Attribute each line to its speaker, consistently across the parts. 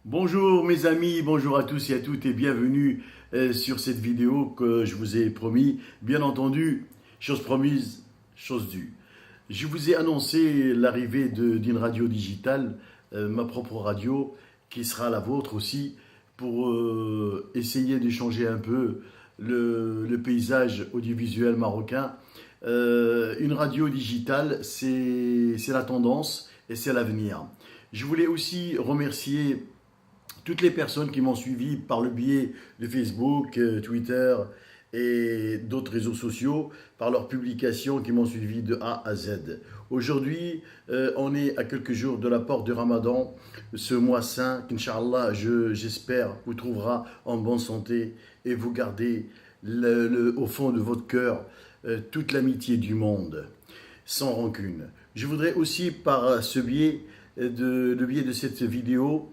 Speaker 1: Bonjour mes amis, bonjour à tous et à toutes et bienvenue sur cette vidéo que je vous ai promis. Bien entendu, chose promise, chose due. Je vous ai annoncé l'arrivée d'une radio digitale, ma propre radio, qui sera la vôtre aussi, pour essayer d'échanger un peu le paysage audiovisuel marocain. Une radio digitale, c'est la tendance et c'est l'avenir. Je voulais aussi remercier toutes les personnes qui m'ont suivi par le biais de Facebook, Twitter et d'autres réseaux sociaux, par leurs publications qui m'ont suivi de A à Z. Aujourd'hui, on est à quelques jours de la porte de Ramadan, ce mois saint qu'Inch'Allah, j'espère, vous trouvera en bonne santé et vous gardez au fond de votre cœur toute l'amitié du monde, sans rancune. Je voudrais aussi, par le biais de cette vidéo,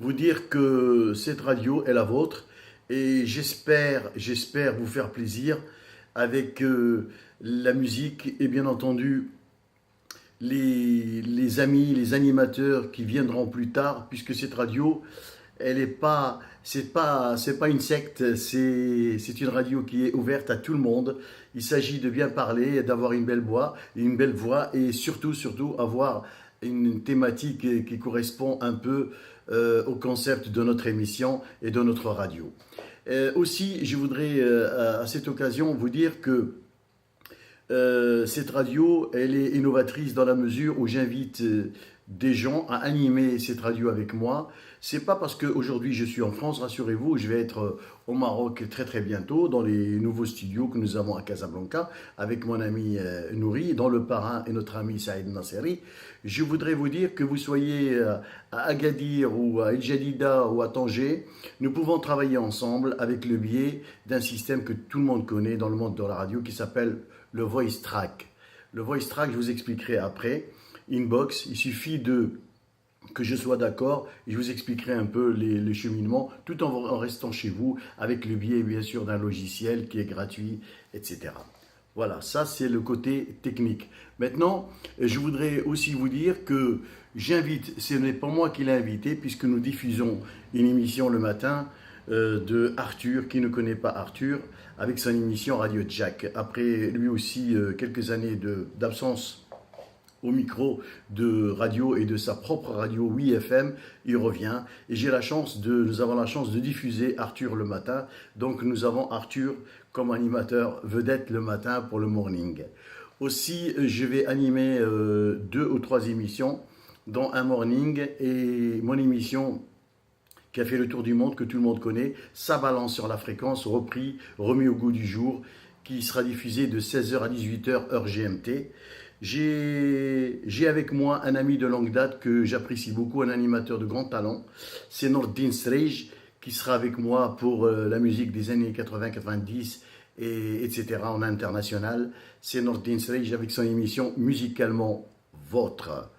Speaker 1: vous dire que cette radio est la vôtre et j'espère vous faire plaisir avec la musique et bien entendu les amis, les animateurs qui viendront plus tard, puisque cette radio, elle est pas, c'est pas une secte, c'est une radio qui est ouverte à tout le monde. Il s'agit de bien parler, d'avoir une belle voix et surtout avoir une thématique qui correspond un peu au concept de notre émission et de notre radio. Aussi, je voudrais à cette occasion vous dire que cette radio, elle est innovatrice dans la mesure où j'invite des gens à animer cette radio avec moi. C'est pas parce qu'aujourd'hui je suis en France, rassurez-vous, je vais être au Maroc très bientôt dans les nouveaux studios que nous avons à Casablanca avec mon ami Nouri, dont le parrain est notre ami Saïd Nasseri. Je voudrais vous dire que vous soyez à Agadir ou à El Jadida ou à Tanger, nous pouvons travailler ensemble avec le biais d'un système que tout le monde connaît dans le monde de la radio qui s'appelle le Voice Track. Le Voice Track, je vous expliquerai après. Inbox, il suffit que je sois d'accord et je vous expliquerai un peu les cheminements tout en restant chez vous avec le biais bien sûr d'un logiciel qui est gratuit, etc. Voilà, ça c'est le côté technique. Maintenant, je voudrais aussi vous dire que j'invite, ce n'est pas moi qui l'ai invité puisque nous diffusons une émission le matin de Arthur, qui ne connaît pas Arthur, avec son émission Radio Jack. Après lui aussi quelques années d'absence au micro de radio et de sa propre radio 8 FM, il revient et nous avons la chance de diffuser Arthur le matin. Donc nous avons Arthur comme animateur vedette le matin pour le morning. Aussi, je vais animer 2 ou 3 émissions, dont un morning et mon émission qui a fait le tour du monde, que tout le monde connaît, Ça balance sur la fréquence, remis au goût du jour, qui sera diffusé de 16h à 18h heure GMT. J'ai avec moi un ami de longue date que j'apprécie beaucoup, un animateur de grand talent, c'est Nordin Srej, qui sera avec moi pour la musique des années 80-90, etc. en international. C'est Nordin Srej avec son émission Musicalement Vôtre.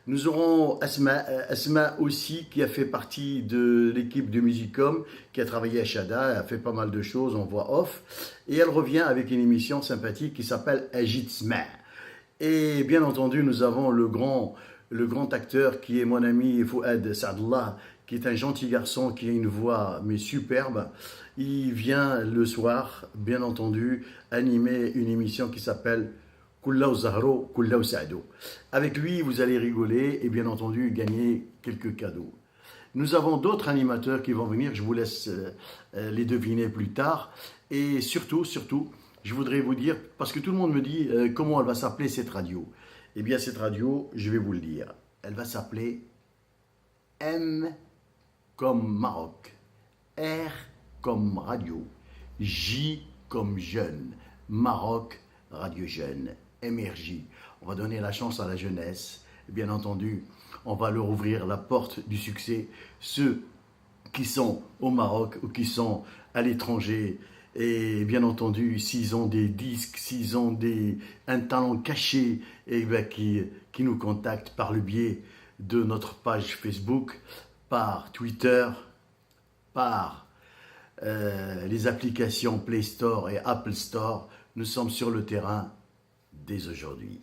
Speaker 1: Nous aurons Asma aussi, qui a fait partie de l'équipe de Musicom, qui a travaillé à Shada, elle a fait pas mal de choses en voix off. Et elle revient avec une émission sympathique qui s'appelle Agitsma. Et bien entendu, nous avons le grand acteur qui est mon ami Fouad Saadallah, qui est un gentil garçon, qui a une voix mais superbe. Il vient le soir, bien entendu, animer une émission qui s'appelle Kulla Zahro, Kulla Saado. Avec lui, vous allez rigoler et bien entendu gagner quelques cadeaux. Nous avons d'autres animateurs qui vont venir, je vous laisse les deviner plus tard. Et surtout, je voudrais vous dire, parce que tout le monde me dit comment elle va s'appeler cette radio. Eh bien cette radio, je vais vous le dire, elle va s'appeler M comme Maroc, R comme radio, J comme jeune, Maroc Radio Jeune, MRJ. On va donner la chance à la jeunesse. Bien entendu, on va leur ouvrir la porte du succès. Ceux qui sont au Maroc ou qui sont à l'étranger. Et bien entendu, s'ils ont des disques, s'ils ont un talent caché, et bien qui nous contactent par le biais de notre page Facebook, par Twitter, par les applications Play Store et Apple Store. Nous sommes sur le terrain dès aujourd'hui.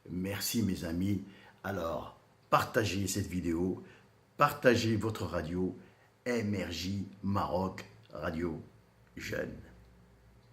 Speaker 1: Merci mes amis. Alors, partagez cette vidéo, partagez votre radio, MRJ Maroc Radio Jeune.